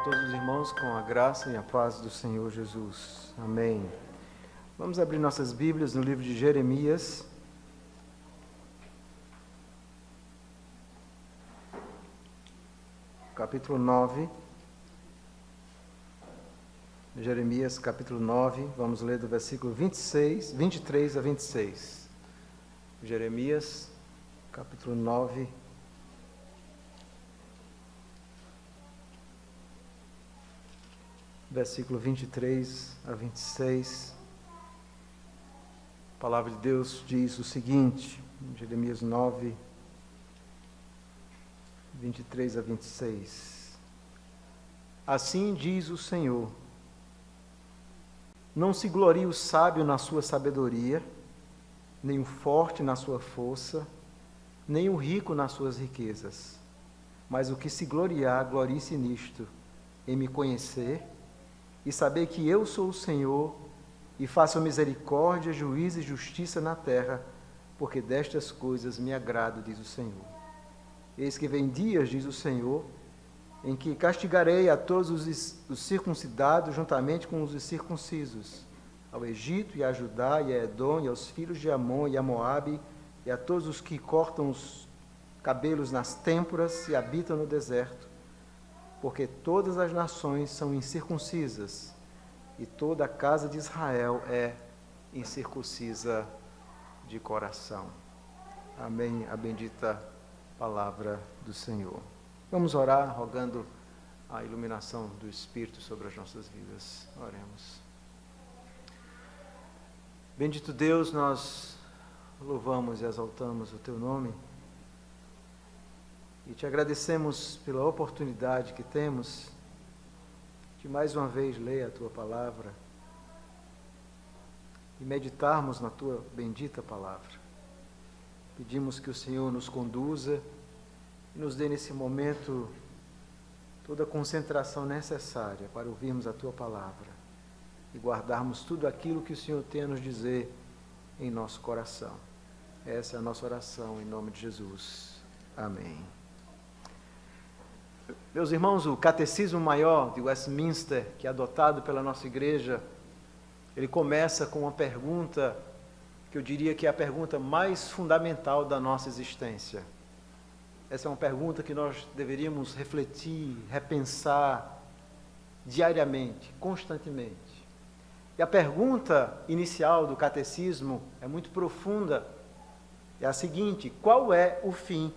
todos os irmãos com a graça e a paz do Senhor Jesus. Amém. Vamos abrir nossas Bíblias no livro de Jeremias. Capítulo 9. Jeremias, capítulo 9. Vamos ler do versículo 23 a 26. Jeremias, capítulo 9. Versículo 23 a 26, a palavra de Deus diz o seguinte, Jeremias 9, 23 a 26. Assim diz o Senhor: não se glorie o sábio na sua sabedoria, nem o forte na sua força, nem o rico nas suas riquezas, mas o que se gloriar, glorie-se nisto, em me conhecer, e saber que eu sou o Senhor, e faço misericórdia, juízo e justiça na terra, porque destas coisas me agrado, diz o Senhor. Eis que vem dias, diz o Senhor, em que castigarei a todos os circuncidados, juntamente com os incircuncisos, ao Egito e a Judá e a Edom, e aos filhos de Amon e a Moabe, e a todos os que cortam os cabelos nas têmporas e habitam no deserto, porque todas as nações são incircuncisas, e toda a casa de Israel é incircuncisa de coração. Amém, a bendita palavra do Senhor. Vamos orar, rogando a iluminação do Espírito sobre as nossas vidas. Oremos. Bendito Deus, nós louvamos e exaltamos o Teu nome, e te agradecemos pela oportunidade que temos de mais uma vez ler a Tua palavra e meditarmos na Tua bendita palavra. Pedimos que o Senhor nos conduza e nos dê nesse momento toda a concentração necessária para ouvirmos a Tua palavra e guardarmos tudo aquilo que o Senhor tem a nos dizer em nosso coração. Essa é a nossa oração em nome de Jesus. Amém. Meus irmãos, o Catecismo Maior de Westminster, que é adotado pela nossa igreja, ele começa com uma pergunta que eu diria que é a pergunta mais fundamental da nossa existência. Essa é uma pergunta que nós deveríamos refletir, repensar diariamente, constantemente. E a pergunta inicial do Catecismo é muito profunda. É a seguinte: qual é o fim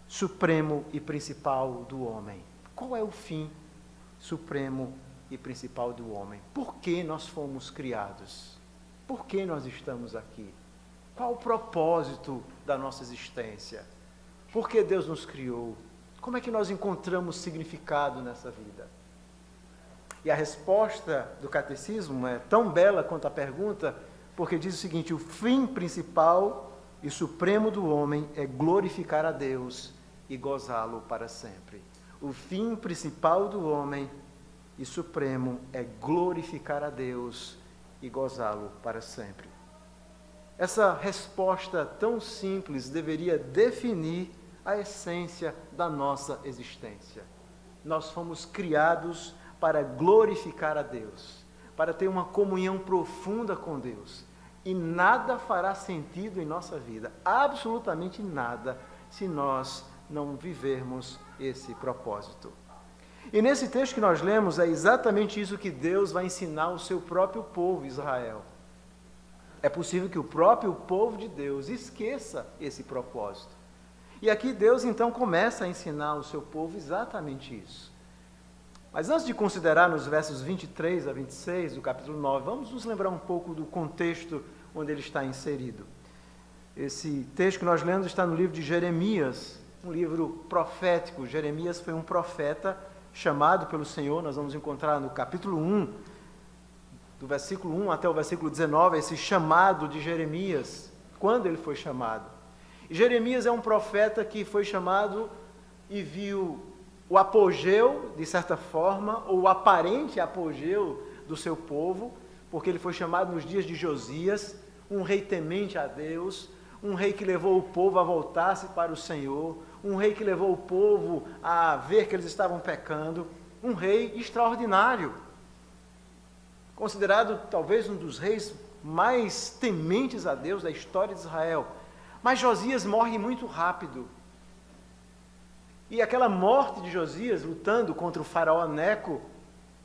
supremo e principal do homem? Qual é o fim supremo e principal do homem? Por que nós fomos criados? Por que nós estamos aqui? Qual o propósito da nossa existência? Por que Deus nos criou? Como é que nós encontramos significado nessa vida? E a resposta do Catecismo é tão bela quanto a pergunta, porque diz o seguinte: o fim principal e supremo do homem é glorificar a Deus e gozá-lo para sempre. O fim principal do homem e supremo é glorificar a Deus e gozá-lo para sempre. Essa resposta tão simples deveria definir a essência da nossa existência. Nós fomos criados para glorificar a Deus, para ter uma comunhão profunda com Deus. E nada fará sentido em nossa vida, absolutamente nada, se nós não vivermos esse propósito. E nesse texto que nós lemos, é exatamente isso que Deus vai ensinar ao seu próprio povo, Israel. É possível que o próprio povo de Deus esqueça esse propósito. E aqui Deus então começa a ensinar ao seu povo exatamente isso. Mas antes de considerar nos versos 23 a 26 do capítulo 9, vamos nos lembrar um pouco do contexto onde ele está inserido. Esse texto que nós lemos está no livro de Jeremias, um livro profético. Jeremias foi um profeta chamado pelo Senhor. Nós vamos encontrar no capítulo 1, do versículo 1 até o versículo 19, esse chamado de Jeremias, quando ele foi chamado. E Jeremias é um profeta que foi chamado e viu o apogeu, de certa forma, ou o aparente apogeu do seu povo, porque ele foi chamado nos dias de Josias, um rei temente a Deus, um rei que levou o povo a voltar-se para o Senhor, um rei que levou o povo a ver que eles estavam pecando, um rei extraordinário, considerado talvez um dos reis mais tementes a Deus da história de Israel. Mas Josias morre muito rápido. E aquela morte de Josias, lutando contra o faraó Neco,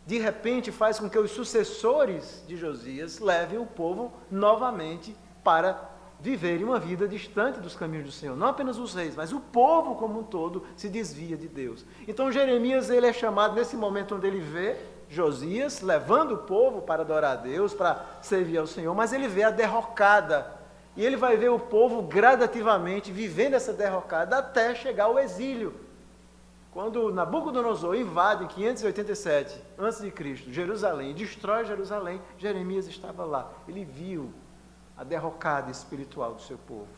de repente faz com que os sucessores de Josias levem o povo novamente para viverem uma vida distante dos caminhos do Senhor. Não apenas os reis, mas o povo como um todo se desvia de Deus. Então Jeremias, ele é chamado nesse momento onde ele vê Josias levando o povo para adorar a Deus, para servir ao Senhor, mas ele vê a derrocada. E ele vai ver o povo gradativamente vivendo essa derrocada até chegar ao exílio. Quando Nabucodonosor invade em 587 a.C. Jerusalém, destrói Jerusalém, Jeremias estava lá. Ele viu a derrocada espiritual do seu povo.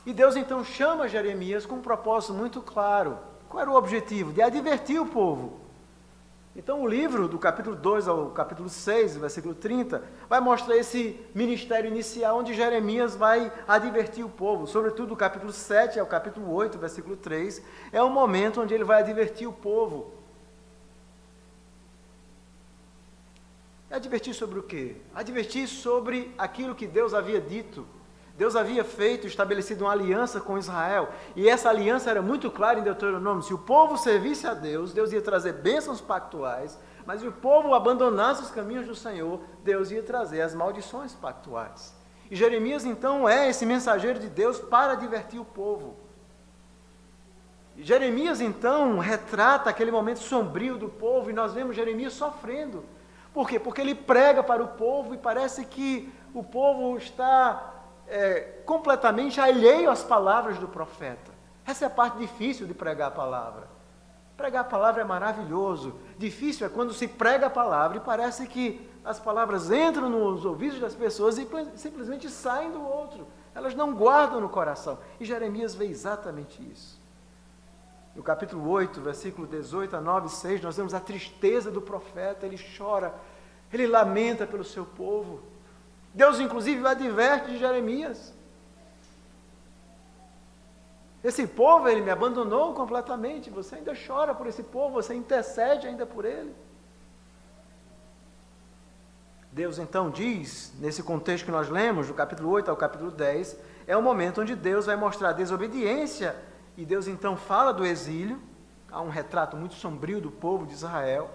E Deus então chama Jeremias com um propósito muito claro. Qual era o objetivo? De advertir o povo. Então o livro, do capítulo 2 ao capítulo 6, versículo 30, vai mostrar esse ministério inicial onde Jeremias vai advertir o povo. Sobretudo do capítulo 7 ao capítulo 8, versículo 3, é o momento onde ele vai advertir o povo. Advertir sobre o quê? Advertir sobre aquilo que Deus havia dito. Deus havia feito, estabelecido uma aliança com Israel, e essa aliança era muito clara em Deuteronômio: se o povo servisse a Deus, Deus ia trazer bênçãos pactuais, mas se o povo abandonasse os caminhos do Senhor, Deus ia trazer as maldições pactuais. E Jeremias então é esse mensageiro de Deus para advertir o povo. E Jeremias então retrata aquele momento sombrio do povo, e nós vemos Jeremias sofrendo. Por quê? Porque ele prega para o povo e parece que o povo está completamente alheio às palavras do profeta. Essa é a parte difícil de pregar a palavra. Pregar a palavra é maravilhoso. Difícil é quando se prega a palavra e parece que as palavras entram nos ouvidos das pessoas e simplesmente saem do outro. Elas não guardam no coração. E Jeremias vê exatamente isso. No capítulo 8, versículo 18 a 9 e 6, nós vemos a tristeza do profeta. Ele chora, ele lamenta pelo seu povo. Deus, inclusive, adverte de Jeremias. Esse povo, ele me abandonou completamente. Você ainda chora por esse povo, você intercede ainda por ele. Deus, então, diz, nesse contexto que nós lemos, do capítulo 8 ao capítulo 10, é o momento onde Deus vai mostrar a desobediência, e Deus, então, fala do exílio. Há um retrato muito sombrio do povo de Israel.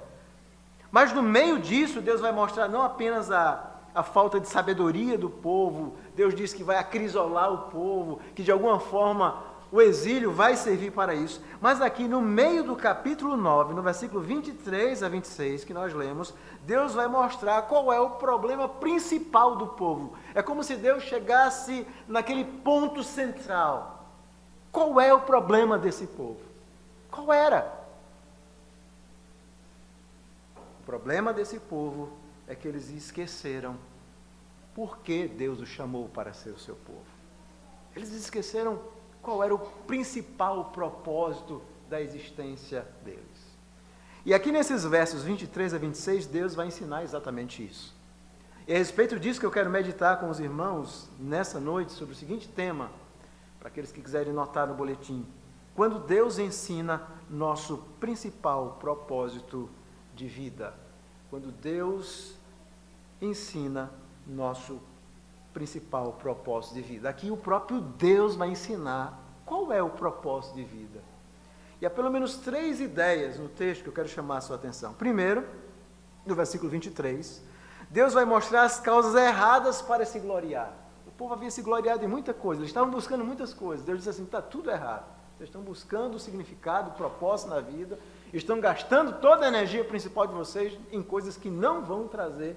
Mas, no meio disso, Deus vai mostrar não apenas a falta de sabedoria do povo. Deus diz que vai acrisolar o povo, que de alguma forma o exílio vai servir para isso. Mas aqui no meio do capítulo 9, no versículo 23 a 26, que nós lemos, Deus vai mostrar qual é o problema principal do povo. É como se Deus chegasse naquele ponto central. Qual é o problema desse povo? Qual era? O problema desse povo é que eles esqueceram por que Deus os chamou para ser o seu povo. Eles esqueceram qual era o principal propósito da existência deles. E aqui nesses versos 23 a 26, Deus vai ensinar exatamente isso. E é a respeito disso que eu quero meditar com os irmãos nessa noite, sobre o seguinte tema, para aqueles que quiserem notar no boletim: quando Deus ensina nosso principal propósito de vida. Quando Deus ensina nosso principal propósito de vida. Aqui o próprio Deus vai ensinar qual é o propósito de vida. E há pelo menos 3 ideias no texto que eu quero chamar a sua atenção. Primeiro, no versículo 23, Deus vai mostrar as causas erradas para se gloriar. O povo havia se gloriado em muita coisa, eles estavam buscando muitas coisas. Deus disse assim: está tudo errado. Vocês estão buscando o significado, o propósito na vida, estão gastando toda a energia principal de vocês em coisas que não vão trazer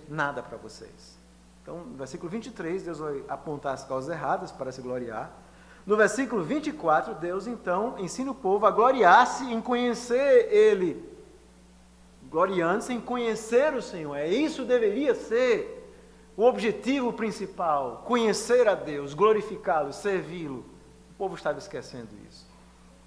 nada para vocês. Então, no versículo 23, Deus vai apontar as causas erradas para se gloriar. No versículo 24, Deus, então, ensina o povo a gloriar-se em conhecer Ele. Gloriando-se em conhecer o Senhor. Isso deveria ser o objetivo principal: conhecer a Deus, glorificá-lo, servi-lo. O povo estava esquecendo isso.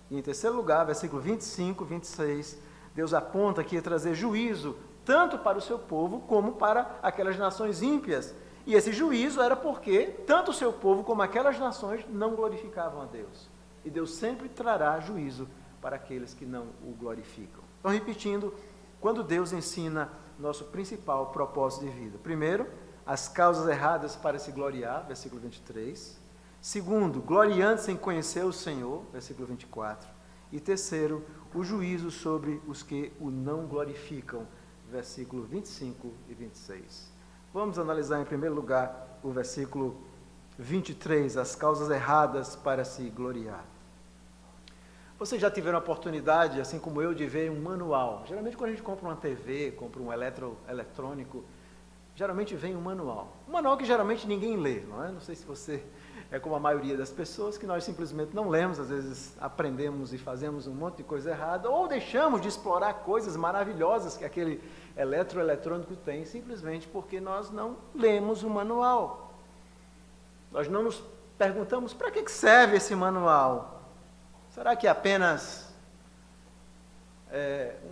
E em terceiro lugar, versículo 25, 26, Deus aponta que ia trazer juízo, tanto para o seu povo, como para aquelas nações ímpias. E esse juízo era porque tanto o seu povo como aquelas nações não glorificavam a Deus. E Deus sempre trará juízo para aqueles que não o glorificam. Então, repetindo, quando Deus ensina nosso principal propósito de vida. Primeiro, as causas erradas para se gloriar, versículo 23. Segundo, gloriando-se em conhecer o Senhor, versículo 24. E terceiro, o juízo sobre os que o não glorificam, versículo 25 e 26. Vamos analisar em primeiro lugar o versículo 23, as causas erradas para se gloriar. Vocês já tiveram a oportunidade, assim como eu, de ver um manual. Geralmente quando a gente compra uma TV, compra um eletrônico, geralmente vem um manual. Um manual que geralmente ninguém lê, não é? Não sei se você é como a maioria das pessoas, que nós simplesmente não lemos, às vezes aprendemos e fazemos um monte de coisa errada, ou deixamos de explorar coisas maravilhosas que aquele eletrônico tem, simplesmente porque nós não lemos o manual. Nós não nos perguntamos, para que serve esse manual? Será que é apenas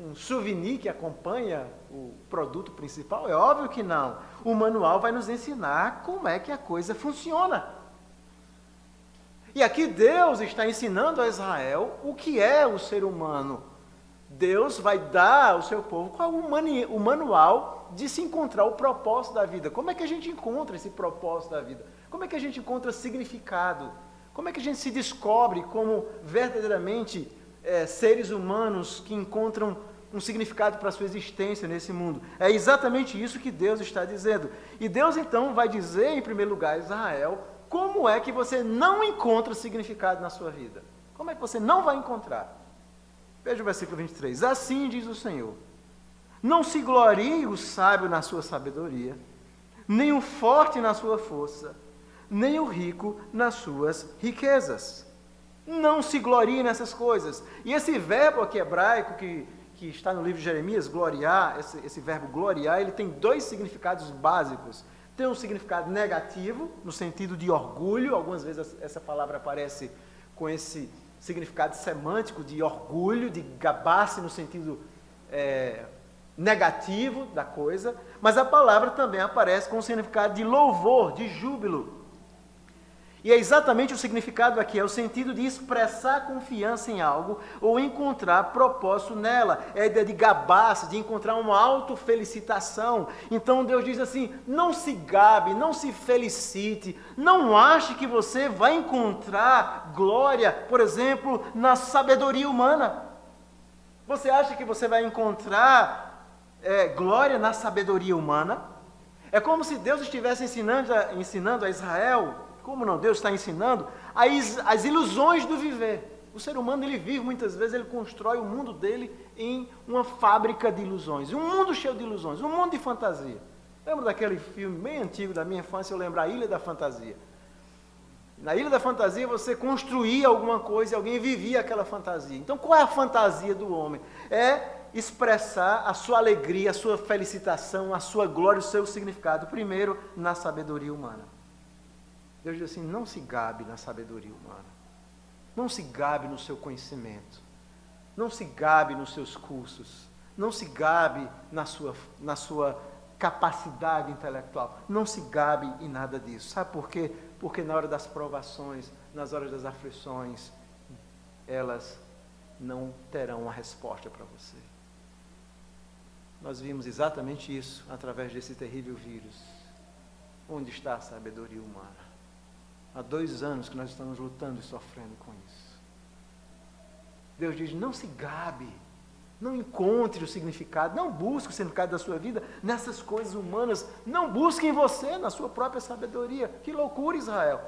um souvenir que acompanha o produto principal? É óbvio que não. O manual vai nos ensinar como é que a coisa funciona. E aqui Deus está ensinando a Israel o que é o ser humano. Deus vai dar ao seu povo qual o manual de se encontrar o propósito da vida. Como é que a gente encontra esse propósito da vida? Como é que a gente encontra significado? Como é que a gente se descobre como verdadeiramente seres humanos que encontram um significado para a sua existência nesse mundo? É exatamente isso que Deus está dizendo. E Deus então vai dizer, em primeiro lugar, a Israel, como é que você não encontra significado na sua vida? Como é que você não vai encontrar? Veja o versículo 23. Assim diz o Senhor: não se glorie o sábio na sua sabedoria, nem o forte na sua força, nem o rico nas suas riquezas. Não se glorie nessas coisas. E esse verbo aqui hebraico que está no livro de Jeremias, gloriar, esse verbo gloriar, ele tem dois significados básicos. Tem um significado negativo, no sentido de orgulho. Algumas vezes essa palavra aparece com esse significado semântico de orgulho, de gabar-se no sentido negativo da coisa. Mas a palavra também aparece com o significado de louvor, de júbilo. E é exatamente o significado aqui, é o sentido de expressar confiança em algo ou encontrar propósito nela. É a ideia de gabar-se, de encontrar uma autofelicitação. Então Deus diz assim, não se gabe, não se felicite, não ache que você vai encontrar glória, por exemplo, na sabedoria humana. Você acha que você vai encontrar glória na sabedoria humana? É como se Deus estivesse ensinando a Israel, como não, Deus está ensinando as ilusões do viver. O ser humano, ele vive, muitas vezes, ele constrói o mundo dele em uma fábrica de ilusões, um mundo cheio de ilusões, um mundo de fantasia. Lembro daquele filme bem antigo da minha infância, eu lembro, A Ilha da Fantasia. Na Ilha da Fantasia, você construía alguma coisa e alguém vivia aquela fantasia. Então, qual é a fantasia do homem? É expressar a sua alegria, a sua felicitação, a sua glória, o seu significado, primeiro, na sabedoria humana. Deus diz assim, não se gabe na sabedoria humana, não se gabe no seu conhecimento, não se gabe nos seus cursos, não se gabe na sua capacidade intelectual, não se gabe em nada disso. Sabe por quê? Porque na hora das provações, nas horas das aflições, elas não terão uma resposta para você. Nós vimos exatamente isso através desse terrível vírus. Onde está a sabedoria humana? Há 2 anos que nós estamos lutando e sofrendo com isso. Deus diz, não se gabe, não encontre o significado, não busque o significado da sua vida nessas coisas humanas, não busque em você, na sua própria sabedoria. Que loucura, Israel!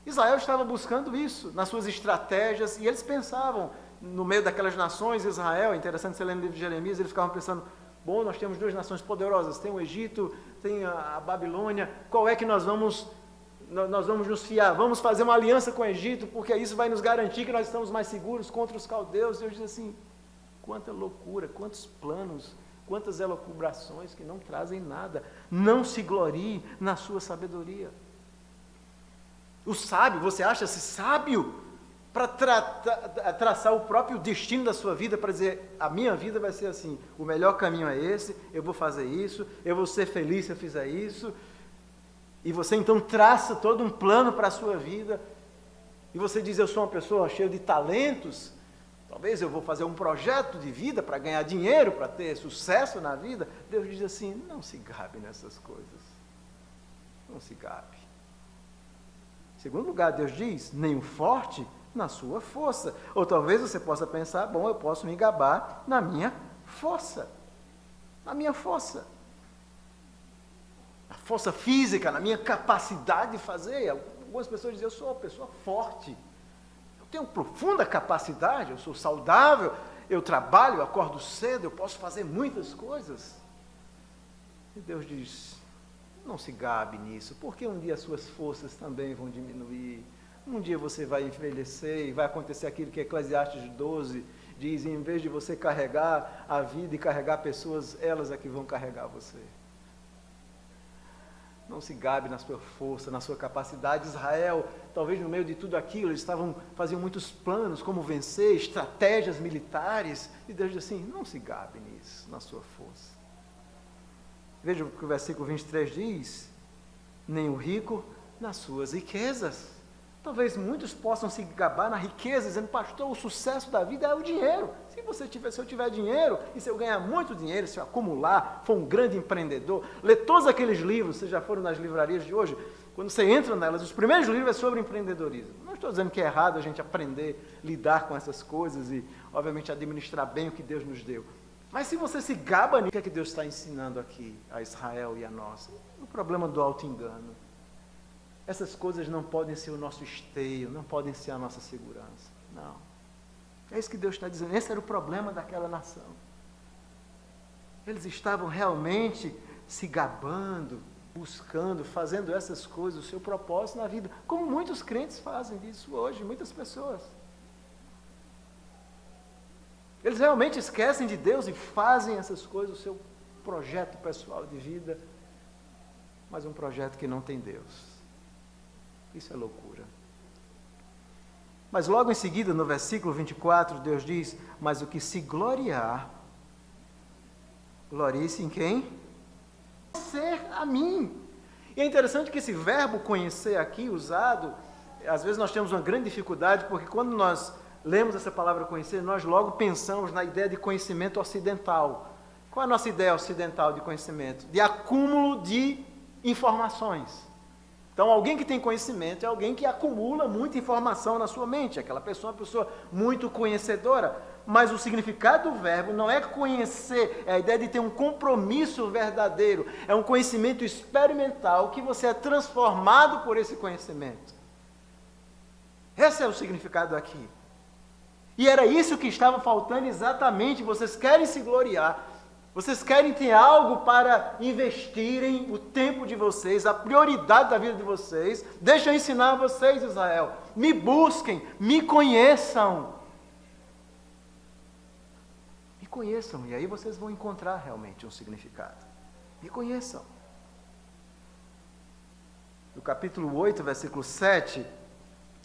Israel estava buscando isso nas suas estratégias, e eles pensavam, no meio daquelas nações, Israel, é interessante você ler no livro de Jeremias, eles ficavam pensando, bom, nós temos 2 nações poderosas, tem o Egito, tem a Babilônia, qual é que nós vamos nos fiar? Vamos fazer uma aliança com o Egito, porque isso vai nos garantir que nós estamos mais seguros contra os caldeus. Deus diz assim, quanta loucura, quantos planos, quantas elucubrações que não trazem nada. Não se glorie na sua sabedoria. O sábio, você acha-se sábio para traçar o próprio destino da sua vida, para dizer, a minha vida vai ser assim, o melhor caminho é esse, eu vou fazer isso, eu vou ser feliz se eu fizer isso. E você então traça todo um plano para a sua vida, e você diz, eu sou uma pessoa cheia de talentos, talvez eu vou fazer um projeto de vida para ganhar dinheiro, para ter sucesso na vida. Deus diz assim, não se gabe nessas coisas. Não se gabe. Em segundo lugar, Deus diz, nem o forte na sua força. Ou talvez você possa pensar, bom, eu posso me gabar na minha força. Na minha força. Na força física, na minha capacidade de fazer. Algumas pessoas dizem, eu sou uma pessoa forte. Eu tenho profunda capacidade, eu sou saudável, eu trabalho, eu acordo cedo, eu posso fazer muitas coisas. E Deus diz, não se gabe nisso, porque um dia as suas forças também vão diminuir. Um dia você vai envelhecer e vai acontecer aquilo que Eclesiastes 12 diz, em vez de você carregar a vida e carregar pessoas, elas é que vão carregar você. Não se gabe na sua força, na sua capacidade. Israel, talvez no meio de tudo aquilo, eles faziam muitos planos, como vencer, estratégias militares, e Deus diz assim, não se gabe nisso, na sua força. Veja o que o versículo 23 diz, nem o rico nas suas riquezas. Talvez muitos possam se gabar na riqueza, dizendo, pastor, o sucesso da vida é o dinheiro. Se eu tiver dinheiro, e se eu ganhar muito dinheiro, se eu acumular, for um grande empreendedor, ler todos aqueles livros, vocês já foram nas livrarias de hoje, quando você entra nelas, os primeiros livros é sobre empreendedorismo. Não estou dizendo que é errado a gente aprender a lidar com essas coisas e, obviamente, administrar bem o que Deus nos deu. Mas se você se gaba nisso, o que é que Deus está ensinando aqui a Israel e a nós? O problema do auto-engano. Essas coisas não podem ser o nosso esteio, não podem ser a nossa segurança. Não. É isso que Deus está dizendo. Esse era o problema daquela nação. Eles estavam realmente se gabando, buscando, fazendo essas coisas, o seu propósito na vida. Como muitos crentes fazem isso hoje, muitas pessoas. Eles realmente esquecem de Deus e fazem essas coisas, o seu projeto pessoal de vida, mas um projeto que não tem Deus. Isso é loucura. Mas logo em seguida, no versículo 24, Deus diz, mas o que se gloriar, glorie-se em quem? Conhecer a mim. E é interessante que esse verbo conhecer aqui, usado, às vezes nós temos uma grande dificuldade, porque quando nós lemos essa palavra conhecer, nós logo pensamos na ideia de conhecimento ocidental. Qual é a nossa ideia ocidental de conhecimento? De acúmulo de informações. Então, alguém que tem conhecimento é alguém que acumula muita informação na sua mente. Aquela pessoa é uma pessoa muito conhecedora. Mas o significado do verbo não é conhecer, é a ideia de ter um compromisso verdadeiro. É um conhecimento experimental que você é transformado por esse conhecimento. Esse é o significado aqui. E era isso que estava faltando exatamente. Vocês querem se gloriar. Vocês querem ter algo para investirem o tempo de vocês, a prioridade da vida de vocês. Deixa eu ensinar a vocês, Israel. Me busquem, me conheçam. Me conheçam, e aí vocês vão encontrar realmente um significado. Me conheçam. No capítulo 8, versículo 7,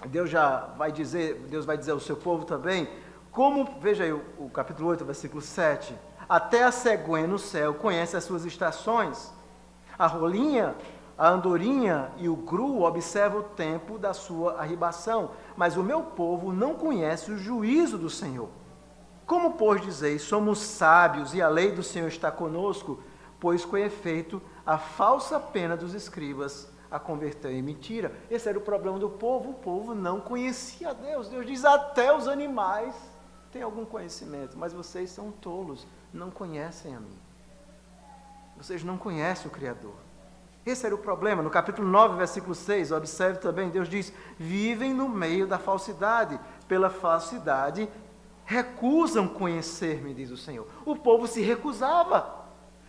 Deus vai dizer ao seu povo também, veja aí o capítulo 8, versículo 7, até a cegonha no céu conhece as suas estações. A rolinha, a andorinha e o gru observam o tempo da sua arribação. Mas o meu povo não conhece o juízo do Senhor. Como, pois, dizeis, somos sábios e a lei do Senhor está conosco? Pois, com efeito, a falsa pena dos escribas a converteu em mentira. Esse era o problema do povo. O povo não conhecia Deus. Deus diz, até os animais têm algum conhecimento, mas vocês são tolos. Não conhecem a mim. Vocês não conhecem o Criador. Esse era o problema. No capítulo 9, versículo 6, observe também, Deus diz, vivem no meio da falsidade. Pela falsidade, recusam conhecer-me, diz o Senhor. O povo se recusava.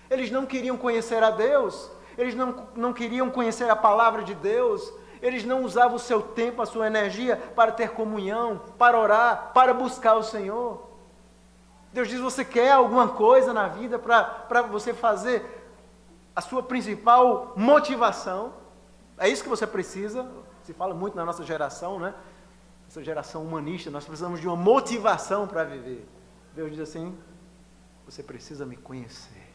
Eles não queriam conhecer a Deus. Eles não queriam conhecer a palavra de Deus. Eles não usavam o seu tempo, a sua energia para ter comunhão, para orar, para buscar o Senhor. Deus diz, você quer alguma coisa na vida para você fazer a sua principal motivação? É isso que você precisa? Se fala muito na nossa geração, né? Essa geração humanista, nós precisamos de uma motivação para viver. Deus diz assim, você precisa me conhecer.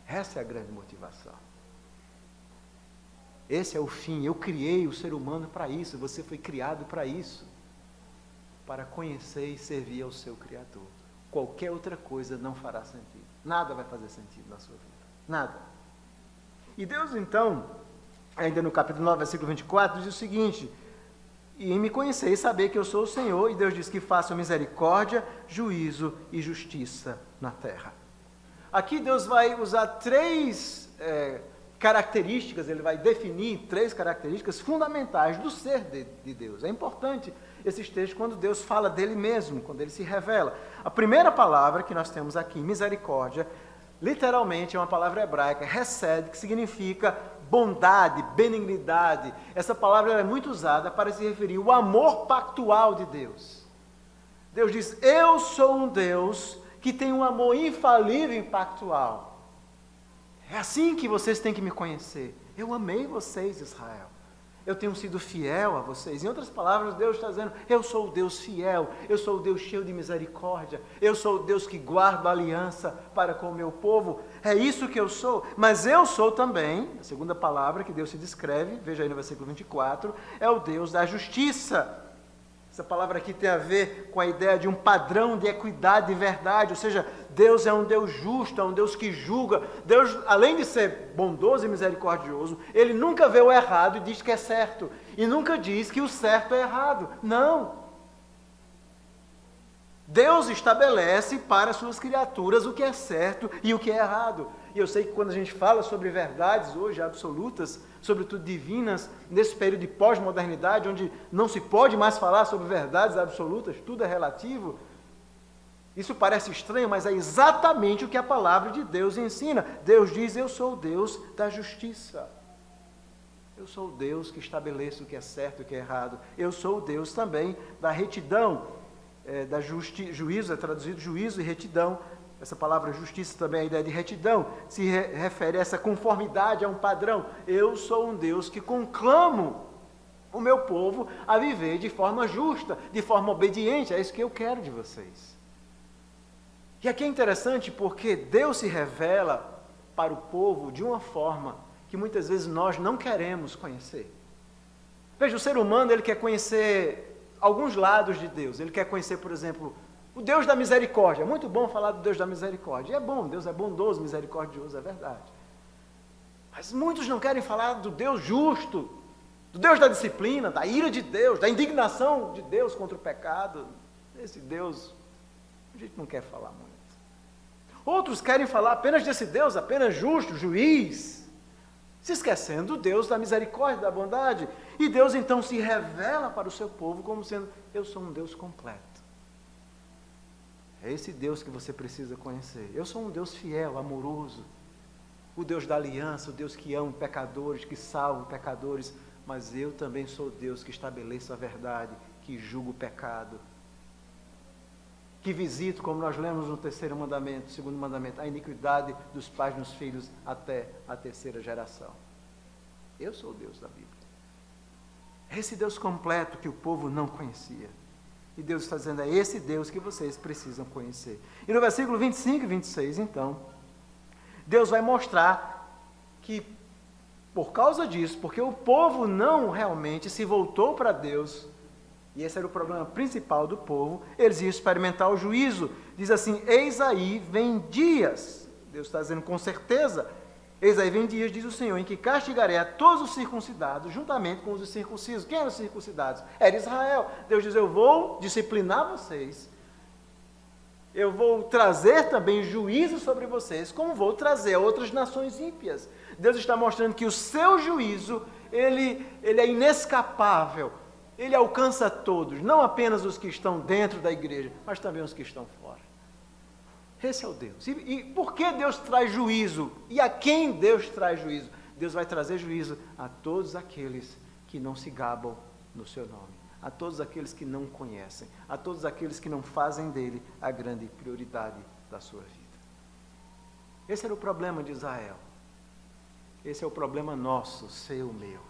Essa é a grande motivação. Esse é o fim. Eu criei o ser humano para isso, você foi criado para isso. para conhecer e servir ao seu Criador. Qualquer outra coisa não fará sentido. Nada vai fazer sentido na sua vida. Nada. E Deus, então, ainda no capítulo 9, versículo 24, diz o seguinte: e me conhecer e saber que eu sou o Senhor, e Deus diz que faço misericórdia, juízo e justiça na terra. Aqui Deus vai usar três características, ele vai definir três características fundamentais do ser de Deus. É importante esses textos quando Deus fala dele mesmo, quando ele se revela. A primeira palavra que nós temos aqui, misericórdia, literalmente é uma palavra hebraica, hesed, que significa bondade, benignidade. Essa palavra é muito usada para se referir ao amor pactual de Deus. Deus diz: eu sou um Deus que tem um amor infalível e pactual. É assim que vocês têm que me conhecer. Eu amei vocês, Israel. Eu tenho sido fiel a vocês. Em outras palavras, Deus está dizendo: eu sou o Deus fiel, eu sou o Deus cheio de misericórdia, eu sou o Deus que guarda a aliança para com o meu povo. É isso que eu sou. Mas eu sou também, a segunda palavra que Deus se descreve, veja aí no versículo 24, é o Deus da justiça. Essa palavra aqui tem a ver com a ideia de um padrão de equidade e verdade, ou seja, Deus é um Deus justo, é um Deus que julga. Deus, além de ser bondoso e misericordioso, Ele nunca vê o errado e diz que é certo, e nunca diz que o certo é errado. Não. Deus estabelece para suas criaturas o que é certo e o que é errado. E eu sei que quando a gente fala sobre verdades hoje absolutas, sobretudo divinas, nesse período de pós-modernidade, onde não se pode mais falar sobre verdades absolutas, tudo é relativo, isso parece estranho, mas é exatamente o que a palavra de Deus ensina. Deus diz: eu sou o Deus da justiça. Eu sou o Deus que estabeleço o que é certo e o que é errado. Eu sou o Deus também da retidão, juízo, é traduzido juízo e retidão. Essa palavra justiça também, a ideia de retidão, se refere a essa conformidade a um padrão. Eu sou um Deus que conclamo o meu povo a viver de forma justa, de forma obediente. É isso que eu quero de vocês. E aqui é interessante porque Deus se revela para o povo de uma forma que muitas vezes nós não queremos conhecer. Veja, o ser humano, ele quer conhecer alguns lados de Deus. Ele quer conhecer, por exemplo, o Deus da misericórdia. É muito bom falar do Deus da misericórdia. E é bom, Deus é bondoso, misericordioso, é verdade. Mas muitos não querem falar do Deus justo, do Deus da disciplina, da ira de Deus, da indignação de Deus contra o pecado. Esse Deus, a gente não quer falar muito. Outros querem falar apenas desse Deus, apenas justo, juiz, se esquecendo do Deus da misericórdia, da bondade. E Deus então se revela para o seu povo como sendo: eu sou um Deus completo. É esse Deus que você precisa conhecer. Eu sou um Deus fiel, amoroso, o Deus da aliança, o Deus que ama pecadores, que salva pecadores, mas eu também sou Deus que estabeleço a verdade, que julgo o pecado, que visito, como nós lemos no terceiro mandamento, segundo mandamento, a iniquidade dos pais nos filhos até a terceira geração. Eu sou o Deus da Bíblia. É esse Deus completo que o povo não conhecia. E Deus está dizendo: é esse Deus que vocês precisam conhecer. E no versículo 25 e 26, então, Deus vai mostrar que, por causa disso, porque o povo não realmente se voltou para Deus, e esse era o problema principal do povo, eles iam experimentar o juízo. Diz assim: eis aí vem dias, Deus está dizendo com certeza, eis aí vem dias, diz o Senhor, em que castigarei a todos os circuncidados, juntamente com os circuncisos. Quem eram os circuncidados? Era Israel. Deus diz: eu vou disciplinar vocês, eu vou trazer também juízo sobre vocês, como vou trazer a outras nações ímpias. Deus está mostrando que o seu juízo, ele é inescapável, ele alcança todos, não apenas os que estão dentro da igreja, mas também os que estão fora. Esse é o Deus. E por que Deus traz juízo? E a quem Deus traz juízo? Deus vai trazer juízo a todos aqueles que não se gabam no seu nome, a todos aqueles que não conhecem, a todos aqueles que não fazem dele a grande prioridade da sua vida. Esse era o problema de Israel. Esse é o problema nosso, seu, meu.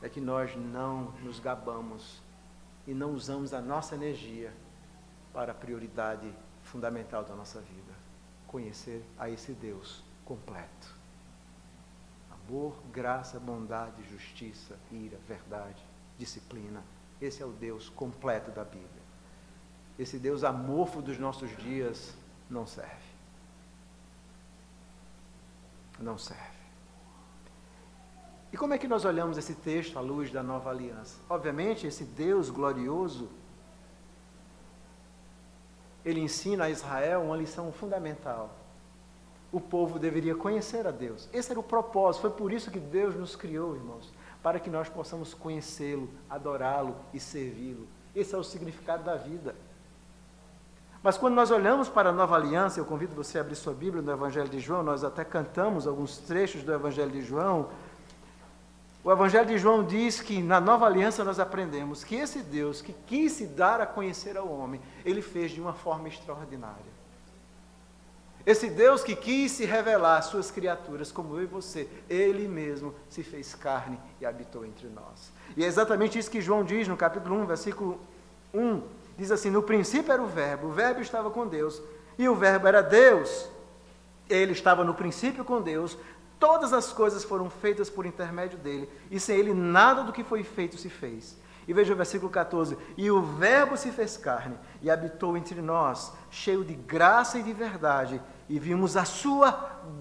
É que nós não nos gabamos e não usamos a nossa energia para a prioridade fundamental da nossa vida: conhecer a esse Deus completo. Amor, graça, bondade, justiça, ira, verdade, disciplina. Esse é o Deus completo da Bíblia. esse Deus amorfo dos nossos dias não serve. Não serve. E como é que nós olhamos esse texto à luz da nova aliança? Obviamente, esse Deus glorioso, ele ensina a Israel uma lição fundamental. O povo deveria conhecer a Deus. Esse era o propósito, foi por isso que Deus nos criou, irmãos, para que nós possamos conhecê-lo, adorá-lo e servi-lo. Esse é o significado da vida. Mas quando nós olhamos para a nova aliança, eu convido você a abrir sua Bíblia no Evangelho de João, nós até cantamos alguns trechos do Evangelho de João. O Evangelho de João diz que na nova aliança nós aprendemos que esse Deus que quis se dar a conhecer ao homem, ele fez de uma forma extraordinária. Esse Deus que quis se revelar às suas criaturas, como eu e você, ele mesmo se fez carne e habitou entre nós. E é exatamente isso que João diz no capítulo 1, versículo 1, diz assim: no princípio era o Verbo estava com Deus, e o Verbo era Deus. Ele estava no princípio com Deus, todas as coisas foram feitas por intermédio dele, e sem ele nada do que foi feito se fez. E veja o versículo 14, e o Verbo se fez carne, e habitou entre nós, cheio de graça e de verdade, e vimos a sua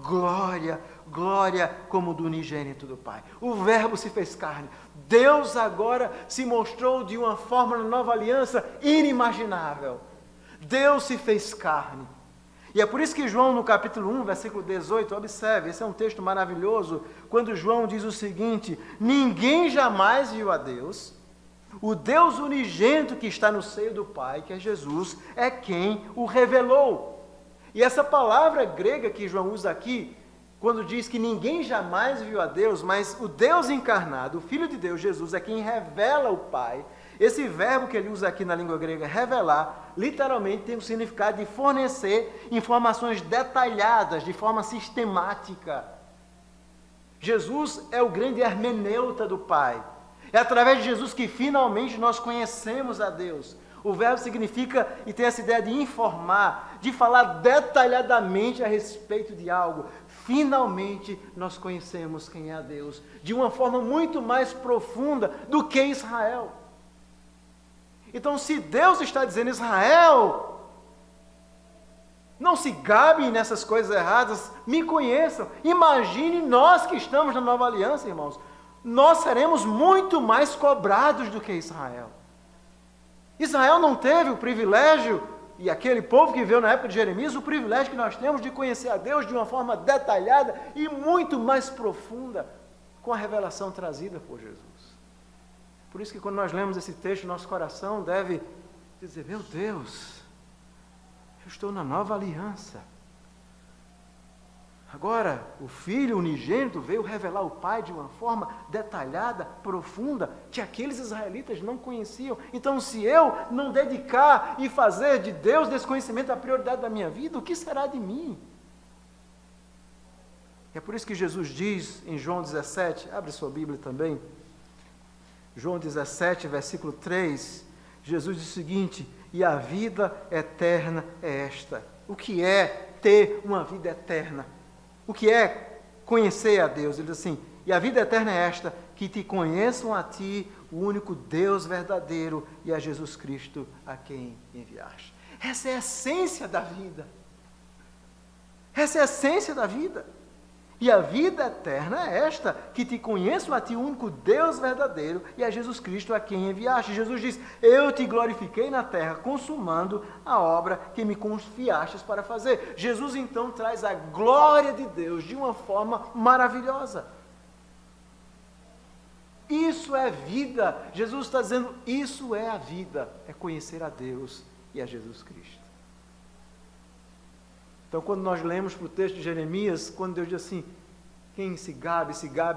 glória, glória como do unigênito do Pai. O Verbo se fez carne. Deus agora se mostrou de uma forma na nova aliança inimaginável. Deus se fez carne. E é por isso que João, no capítulo 1, versículo 18, observe, esse é um texto maravilhoso, quando João diz o seguinte: ninguém jamais viu a Deus, o Deus unigênito que está no seio do Pai, que é Jesus, é quem o revelou. E essa palavra grega que João usa aqui, quando diz que ninguém jamais viu a Deus, mas o Deus encarnado, o Filho de Deus, Jesus, é quem revela o Pai. Esse verbo que ele usa aqui na língua grega, revelar, literalmente tem o significado de fornecer informações detalhadas, de forma sistemática. Jesus é o grande hermeneuta do Pai. É através de Jesus que finalmente nós conhecemos a Deus. O verbo significa e tem essa ideia de informar, de falar detalhadamente a respeito de algo. Finalmente nós conhecemos quem é a Deus, de uma forma muito mais profunda do que Israel. Então, se Deus está dizendo: Israel, não se gabem nessas coisas erradas, me conheçam. Imagine nós que estamos na nova aliança, irmãos. Nós seremos muito mais cobrados do que Israel. Israel não teve o privilégio, e aquele povo que viveu na época de Jeremias, o privilégio que nós temos de conhecer a Deus de uma forma detalhada e muito mais profunda, com a revelação trazida por Jesus. Por isso que quando nós lemos esse texto, nosso coração deve dizer: meu Deus, eu estou na nova aliança. Agora, o Filho unigênito veio revelar o Pai de uma forma detalhada, profunda, que aqueles israelitas não conheciam. Então, se eu não dedicar e fazer de Deus desse conhecimento a prioridade da minha vida, o que será de mim? É por isso que Jesus diz em João 17, abre sua Bíblia também, João 17, versículo 3, Jesus diz o seguinte: e a vida eterna é esta. O que é ter uma vida eterna? O que é conhecer a Deus? Ele diz assim: e a vida eterna é esta, que te conheçam a ti, o único Deus verdadeiro, e a Jesus Cristo a quem enviaste. Essa é a essência da vida. Essa é a essência da vida. E a vida eterna é esta, que te conheçam a ti, o único Deus verdadeiro, e a Jesus Cristo a quem enviaste. Jesus diz: eu te glorifiquei na terra, consumando a obra que me confiastes para fazer. Jesus então traz a glória de Deus de uma forma maravilhosa. Isso é vida. Jesus está dizendo: isso é a vida, é conhecer a Deus e a Jesus Cristo. Então, quando nós lemos para o texto de Jeremias, quando Deus diz assim: quem se gabe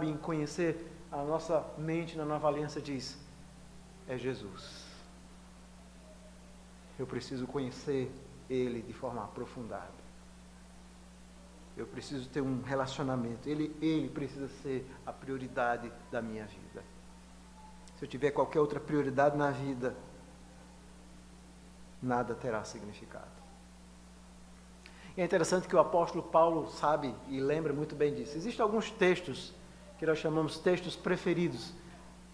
em conhecer a nossa mente na nova aliança, diz: é Jesus. Eu preciso conhecer Ele de forma aprofundada. Eu preciso ter um relacionamento. Ele precisa ser a prioridade da minha vida. Se eu tiver qualquer outra prioridade na vida, nada terá significado. E é interessante que o apóstolo Paulo sabe e lembra muito bem disso. Existem alguns textos que nós chamamos textos preferidos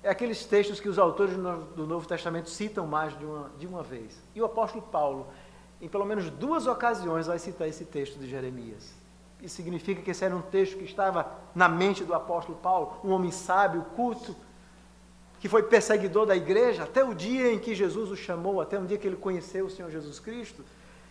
é aqueles textos que os autores do Novo Testamento citam mais de uma vez. E o apóstolo Paulo, em pelo menos 2 ocasiões, vai citar esse texto de Jeremias. Isso significa que esse era um texto que estava na mente do apóstolo Paulo, um homem sábio, culto, que foi perseguidor da igreja, até o dia em que Jesus o chamou, até o dia que ele conheceu o Senhor Jesus Cristo.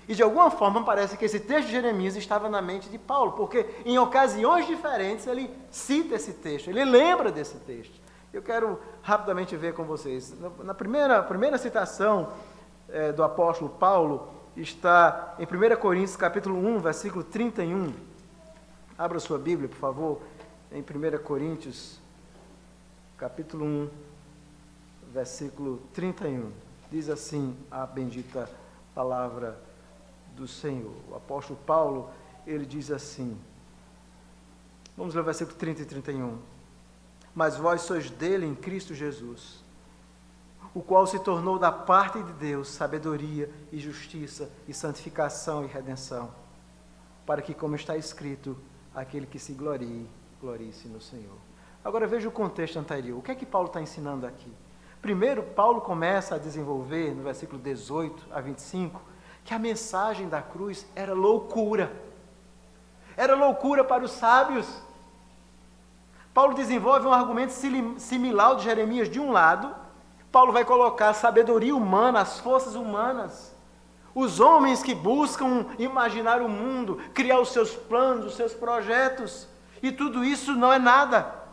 E de alguma forma parece que esse texto de Jeremias estava na mente de Paulo, porque em ocasiões diferentes ele cita esse texto, ele lembra desse texto. Eu quero rapidamente ver com vocês. Na primeira citação do apóstolo Paulo está em 1 Coríntios capítulo 1, versículo 31. Abra sua Bíblia, por favor, em 1 Coríntios capítulo 1, versículo 31. Diz assim a bendita palavra do Senhor. O apóstolo Paulo, ele diz assim, vamos ler o versículo 30 e 31. Mas vós sois dele em Cristo Jesus, o qual se tornou da parte de Deus sabedoria e justiça e santificação e redenção, para que, como está escrito, aquele que se glorie-se no Senhor. Agora veja o contexto anterior. O que é que Paulo está ensinando aqui? Primeiro, Paulo começa a desenvolver, no versículo 18 a 25, que a mensagem da cruz era loucura. Era loucura para os sábios. Paulo desenvolve um argumento similar ao de Jeremias. De um lado, Paulo vai colocar a sabedoria humana, as forças humanas, os homens que buscam imaginar o mundo, criar os seus planos, os seus projetos, e tudo isso não é nada.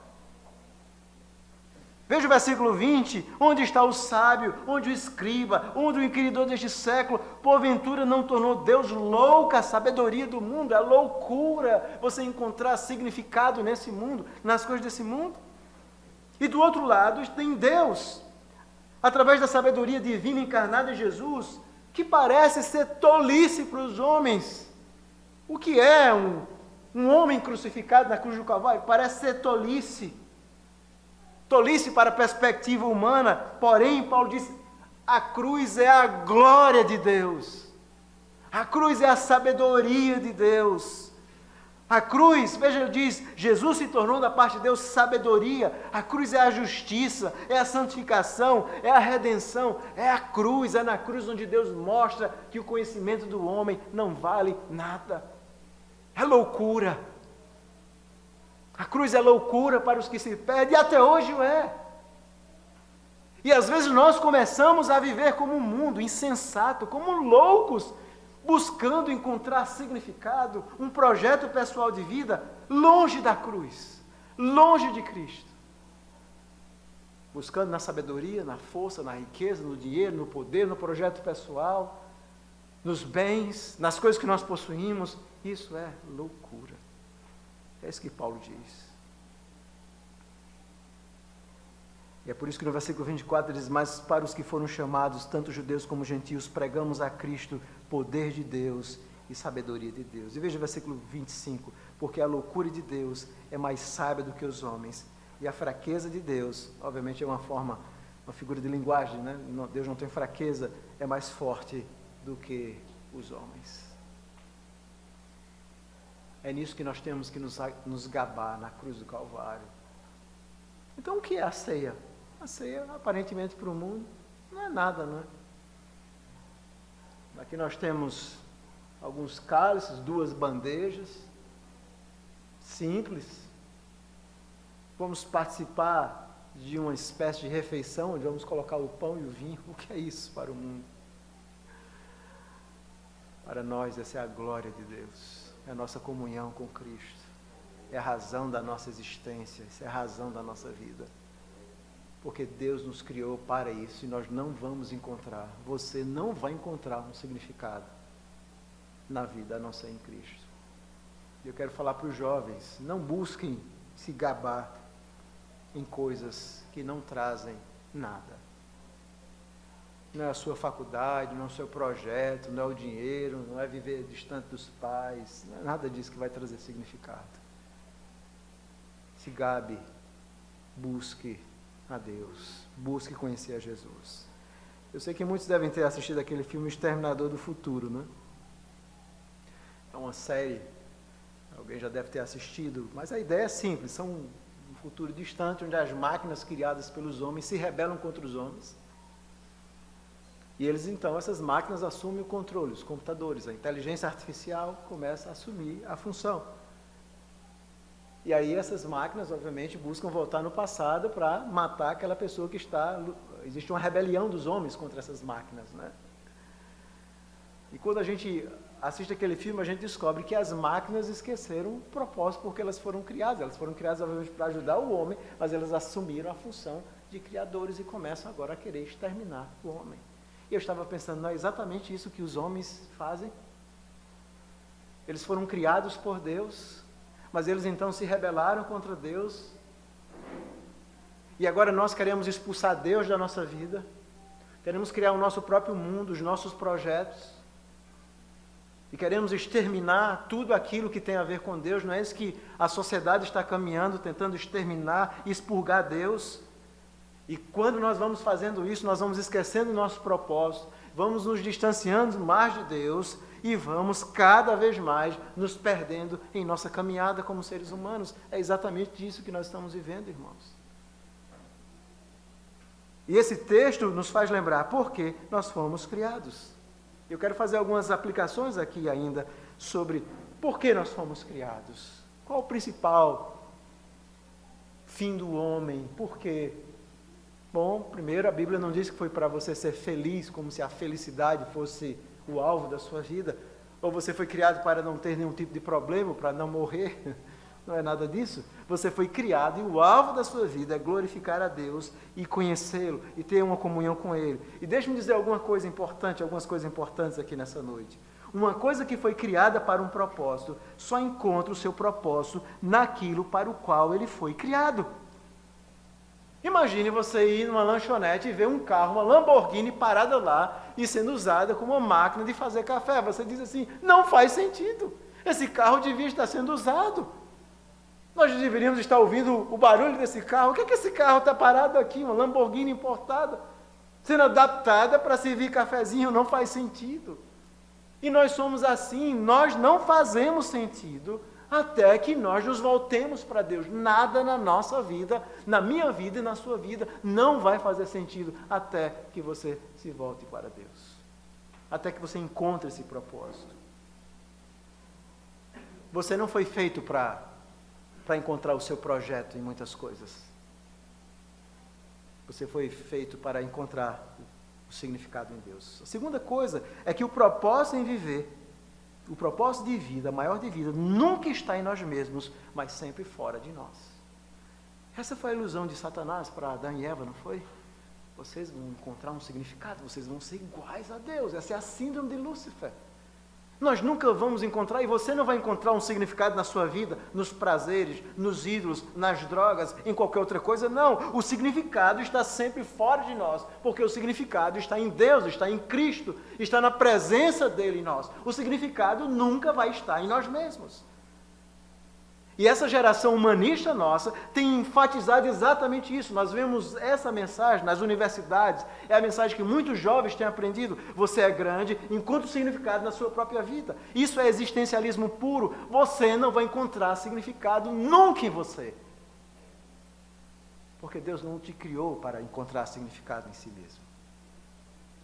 Veja o versículo 20, onde está o sábio, onde o escriba, onde o inquiridor deste século, porventura não tornou Deus louca a sabedoria do mundo? É loucura você encontrar significado nesse mundo, nas coisas desse mundo. E do outro lado tem Deus, através da sabedoria divina encarnada em Jesus, que parece ser tolice para os homens. O que é um homem crucificado na cruz do Calvário? Parece ser tolice. Tolice para a perspectiva humana, porém, Paulo diz, a cruz é a glória de Deus. A cruz é a sabedoria de Deus. A cruz, veja, ele diz, Jesus se tornou da parte de Deus sabedoria. A cruz é a justiça, é a santificação, é a redenção, é a cruz, é na cruz onde Deus mostra que o conhecimento do homem não vale nada. É loucura. A cruz é loucura para os que se perdem, e até hoje o é. E às vezes nós começamos a viver como um mundo insensato, como loucos, buscando encontrar significado, um projeto pessoal de vida longe da cruz, longe de Cristo. Buscando na sabedoria, na força, na riqueza, no dinheiro, no poder, no projeto pessoal, nos bens, nas coisas que nós possuímos. Isso é loucura. É isso que Paulo diz. E é por isso que no versículo 24 ele diz, mas para os que foram chamados, tanto judeus como gentios, pregamos a Cristo poder de Deus e sabedoria de Deus. E veja o versículo 25, porque a loucura de Deus é mais sábia do que os homens, e a fraqueza de Deus, obviamente é uma figura de linguagem, né? Deus não tem fraqueza, é mais forte do que os homens. É nisso que nós temos que nos gabar, na cruz do Calvário. Então o que é a ceia? A ceia, aparentemente para o mundo, não é nada, não é? Aqui nós temos alguns cálices, 2 bandejas, simples. Vamos participar de uma espécie de refeição, onde vamos colocar o pão e o vinho. O que é isso para o mundo? Para nós, essa é a glória de Deus. É a nossa comunhão com Cristo. É a razão da nossa existência. Isso é a razão da nossa vida. Porque Deus nos criou para isso e nós não vamos encontrar. Você não vai encontrar um significado na vida a não ser em Cristo. Eu quero falar para os jovens, não busquem se gabar em coisas que não trazem nada. Não é a sua faculdade, não é o seu projeto, não é o dinheiro, não é viver distante dos pais, não é nada disso que vai trazer significado. Se gabe, busque a Deus, busque conhecer a Jesus. Eu sei que muitos devem ter assistido aquele filme Exterminador do Futuro, né? É uma série, alguém já deve ter assistido, mas a ideia é simples, são futuro distante, onde as máquinas criadas pelos homens se rebelam contra os homens. E eles então, essas máquinas assumem o controle, os computadores, a inteligência artificial começa a assumir a função. E aí essas máquinas, obviamente, buscam voltar no passado para matar aquela pessoa que está... Existe uma rebelião dos homens contra essas máquinas, né? E quando a gente assiste aquele filme, a gente descobre que as máquinas esqueceram o propósito porque elas foram criadas. Elas foram criadas, obviamente, para ajudar o homem, mas elas assumiram a função de criadores e começam agora a querer exterminar o homem. E eu estava pensando, não é exatamente isso que os homens fazem? Eles foram criados por Deus, mas eles então se rebelaram contra Deus. E agora nós queremos expulsar Deus da nossa vida. Queremos criar o nosso próprio mundo, os nossos projetos. E queremos exterminar tudo aquilo que tem a ver com Deus. Não é isso que a sociedade está caminhando, tentando exterminar, expurgar Deus. E quando nós vamos fazendo isso, nós vamos esquecendo o nosso propósito, vamos nos distanciando mais de Deus e vamos cada vez mais nos perdendo em nossa caminhada como seres humanos. É exatamente isso que nós estamos vivendo, irmãos. E esse texto nos faz lembrar por que nós fomos criados. Eu quero fazer algumas aplicações aqui ainda sobre por que nós fomos criados. Qual o principal fim do homem? Por quê? Bom, primeiro, a Bíblia não diz que foi para você ser feliz, como se a felicidade fosse o alvo da sua vida, ou você foi criado para não ter nenhum tipo de problema, para não morrer. Não é nada disso. Você foi criado e o alvo da sua vida é glorificar a Deus e conhecê-lo e ter uma comunhão com Ele. E deixe-me dizer algumas coisas importantes aqui nessa noite. Uma coisa que foi criada para um propósito, só encontra o seu propósito naquilo para o qual ele foi criado. Imagine você ir numa lanchonete e ver um carro, uma Lamborghini parada lá e sendo usada como uma máquina de fazer café. Você diz assim, não faz sentido. Esse carro devia estar sendo usado. Nós deveríamos estar ouvindo o barulho desse carro. O que é que esse carro está parado aqui? Uma Lamborghini importada, sendo adaptada para servir cafezinho, não faz sentido. E nós somos assim, nós não fazemos sentido até que nós nos voltemos para Deus. Nada na nossa vida, na minha vida e na sua vida, não vai fazer sentido até que você se volte para Deus. Até que você encontre esse propósito. Você não foi feito para encontrar o seu projeto em muitas coisas. Você foi feito para encontrar o significado em Deus. A segunda coisa é que o propósito em viver, o propósito de vida, maior de vida, nunca está em nós mesmos, mas sempre fora de nós. Essa foi a ilusão de Satanás para Adão e Eva, não foi? Vocês vão encontrar um significado, vocês vão ser iguais a Deus. Essa é a síndrome de Lúcifer. Nós nunca vamos encontrar, e você não vai encontrar um significado na sua vida, nos prazeres, nos ídolos, nas drogas, em qualquer outra coisa, não. O significado está sempre fora de nós, porque o significado está em Deus, está em Cristo, está na presença dele em nós. O significado nunca vai estar em nós mesmos. E essa geração humanista nossa tem enfatizado exatamente isso. Nós vemos essa mensagem nas universidades, é a mensagem que muitos jovens têm aprendido. Você é grande, encontre o significado na sua própria vida. Isso é existencialismo puro. Você não vai encontrar significado nunca em você. Porque Deus não te criou para encontrar significado em si mesmo.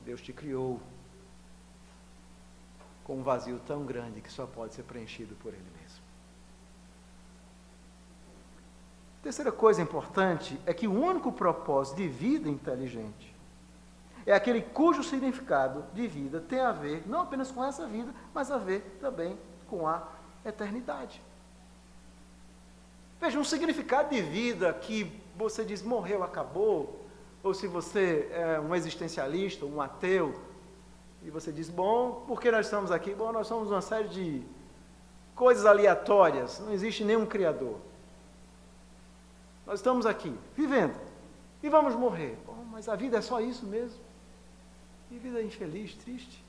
Deus te criou com um vazio tão grande que só pode ser preenchido por Ele mesmo. Terceira coisa importante é que o único propósito de vida inteligente é aquele cujo significado de vida tem a ver, não apenas com essa vida, mas a ver também com a eternidade. Veja, um significado de vida que você diz morreu, acabou, ou se você é um existencialista, um ateu, e você diz, bom, por que nós estamos aqui? Bom, nós somos uma série de coisas aleatórias, não existe nenhum Criador. Nós estamos aqui, vivendo, e vamos morrer. Bom, mas a vida é só isso mesmo? Que vida infeliz, triste.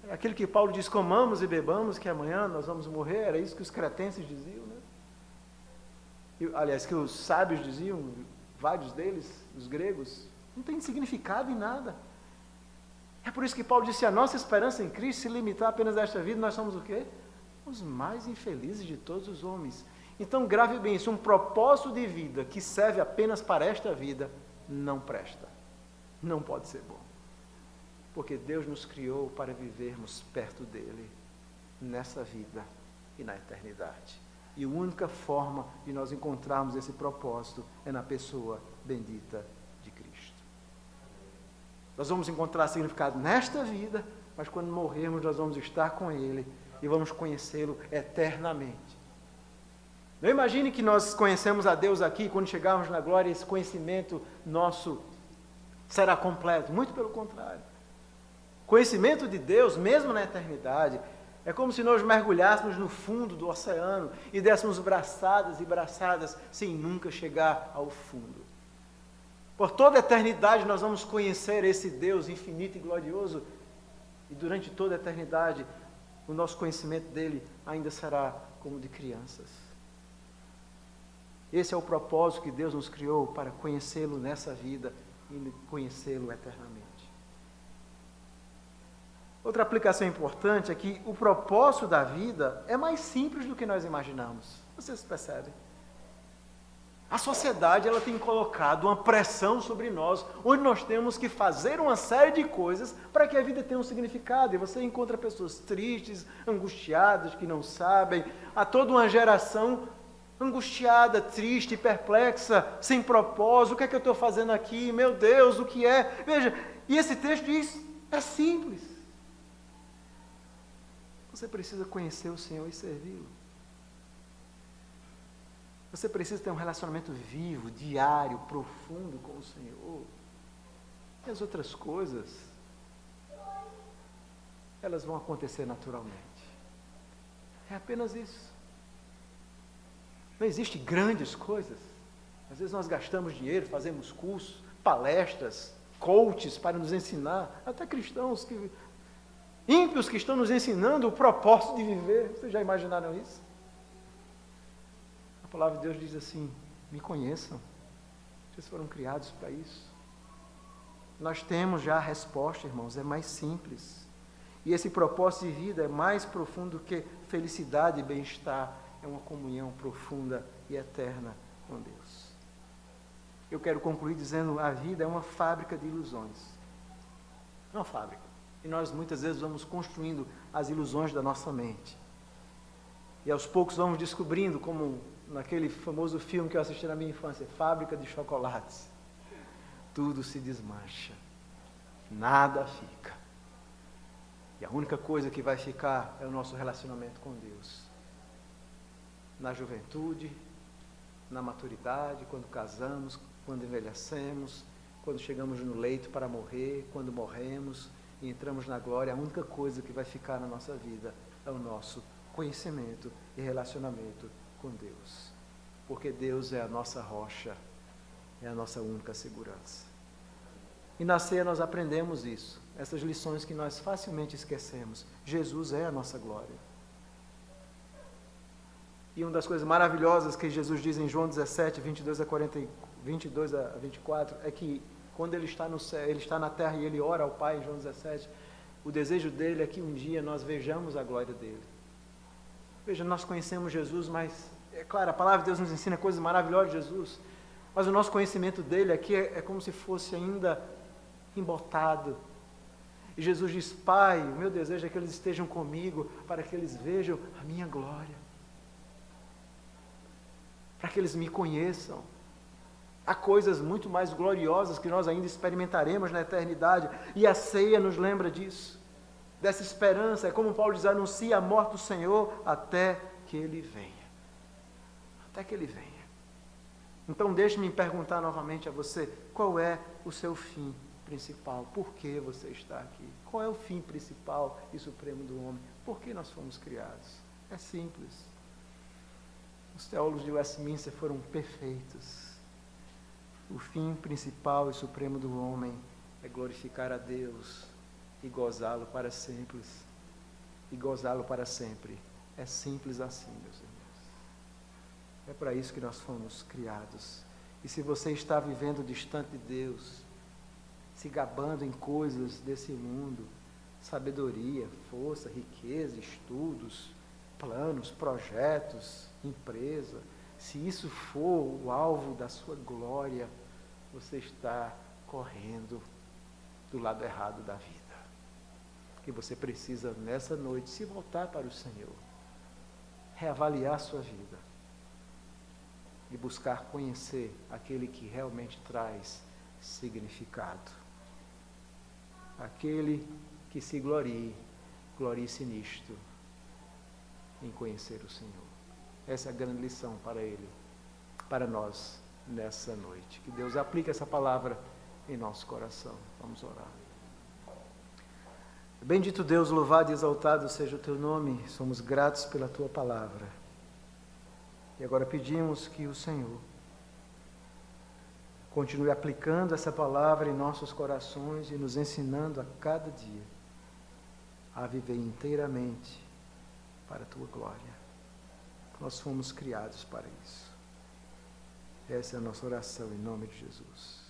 É aquilo que Paulo diz, comamos e bebamos, que amanhã nós vamos morrer, era isso que os cretenses diziam, né? E, aliás, que os sábios diziam, vários deles, os gregos, não tem significado em nada. É por isso que Paulo disse, a nossa esperança em Cristo se limitar apenas a esta vida, nós somos o quê? Os mais infelizes de todos os homens. Então grave bem isso, um propósito de vida que serve apenas para esta vida, não presta, não pode ser bom. Porque Deus nos criou para vivermos perto dEle, nessa vida e na eternidade. E a única forma de nós encontrarmos esse propósito é na pessoa bendita de Cristo. Nós vamos encontrar significado nesta vida, mas quando morrermos nós vamos estar com Ele e vamos conhecê-lo eternamente. Não imagine que nós conhecemos a Deus aqui, quando chegarmos na glória, esse conhecimento nosso será completo. Muito pelo contrário. Conhecimento de Deus, mesmo na eternidade, é como se nós mergulhássemos no fundo do oceano e dessemos braçadas e braçadas sem nunca chegar ao fundo. Por toda a eternidade nós vamos conhecer esse Deus infinito e glorioso, e durante toda a eternidade o nosso conhecimento dele ainda será como de crianças. Esse é o propósito que Deus nos criou, para conhecê-lo nessa vida e conhecê-lo eternamente. Outra aplicação importante é que o propósito da vida é mais simples do que nós imaginamos. Vocês percebem? A sociedade ela tem colocado uma pressão sobre nós, onde nós temos que fazer uma série de coisas para que a vida tenha um significado. E você encontra pessoas tristes, angustiadas, que não sabem. Há toda uma geração angustiada, triste, perplexa, sem propósito. O que é que eu estou fazendo aqui? Meu Deus, o que é? Veja, e esse texto diz, é simples. Você precisa conhecer o Senhor e servi-lo. Você precisa ter um relacionamento vivo, diário, profundo com o Senhor. E as outras coisas, elas vão acontecer naturalmente. É apenas isso. Não existem grandes coisas. Às vezes nós gastamos dinheiro, fazemos cursos, palestras, coaches para nos ensinar, até cristãos ímpios que estão nos ensinando o propósito de viver. Vocês já imaginaram isso? A palavra de Deus diz assim, me conheçam. Vocês foram criados para isso. Nós temos já a resposta, irmãos, é mais simples. E esse propósito de vida é mais profundo do que felicidade e bem-estar. É uma comunhão profunda e eterna com Deus. Eu quero concluir dizendo, a vida é uma fábrica de ilusões. É uma fábrica. E nós muitas vezes vamos construindo as ilusões da nossa mente. E aos poucos vamos descobrindo, como naquele famoso filme que eu assisti na minha infância, Fábrica de Chocolates. Tudo se desmancha. Nada fica. E a única coisa que vai ficar é o nosso relacionamento com Deus. Na juventude, na maturidade, quando casamos, quando envelhecemos, quando chegamos no leito para morrer, quando morremos e entramos na glória, a única coisa que vai ficar na nossa vida é o nosso conhecimento e relacionamento com Deus. Porque Deus é a nossa rocha, é a nossa única segurança. E na ceia nós aprendemos isso, essas lições que nós facilmente esquecemos. Jesus é a nossa glória. E uma das coisas maravilhosas que Jesus diz em João 17, 22 a 24, é que quando ele está no céu, ele está na terra e ele ora ao Pai em João 17, o desejo dele é que um dia nós vejamos a glória dele. Veja, nós conhecemos Jesus, mas, é claro, a palavra de Deus nos ensina coisas maravilhosas de Jesus, mas o nosso conhecimento dele aqui é como se fosse ainda embotado. E Jesus diz, Pai, o meu desejo é que eles estejam comigo, para que eles vejam a minha glória. Para que eles me conheçam. Há coisas muito mais gloriosas que nós ainda experimentaremos na eternidade, e a ceia nos lembra disso, dessa esperança. É como Paulo diz, anuncia a morte do Senhor até que Ele venha. Até que Ele venha. Então deixe-me perguntar novamente a você, qual é o seu fim principal? Por que você está aqui? Qual é o fim principal e supremo do homem? Por que nós fomos criados? É simples. Os teólogos de Westminster foram perfeitos. O fim principal e supremo do homem é glorificar a Deus e gozá-lo para sempre. E gozá-lo para sempre. É simples assim, meus irmãos. É para isso que nós fomos criados. E se você está vivendo distante de Deus, se gabando em coisas desse mundo, sabedoria, força, riqueza, estudos, planos, projetos, empresa, se isso for o alvo da sua glória, você está correndo do lado errado da vida. Que você precisa, nessa noite, se voltar para o Senhor, reavaliar a sua vida e buscar conhecer aquele que realmente traz significado. Aquele que se glorie-se nisto, em conhecer o Senhor. Essa é a grande lição para ele, para nós, nessa noite. Que Deus aplique essa palavra em nosso coração. Vamos orar. Bendito Deus, louvado e exaltado seja o teu nome. Somos gratos pela tua palavra. E agora pedimos que o Senhor continue aplicando essa palavra em nossos corações e nos ensinando a cada dia a viver inteiramente para a tua glória. Nós fomos criados para isso. Essa é a nossa oração em nome de Jesus.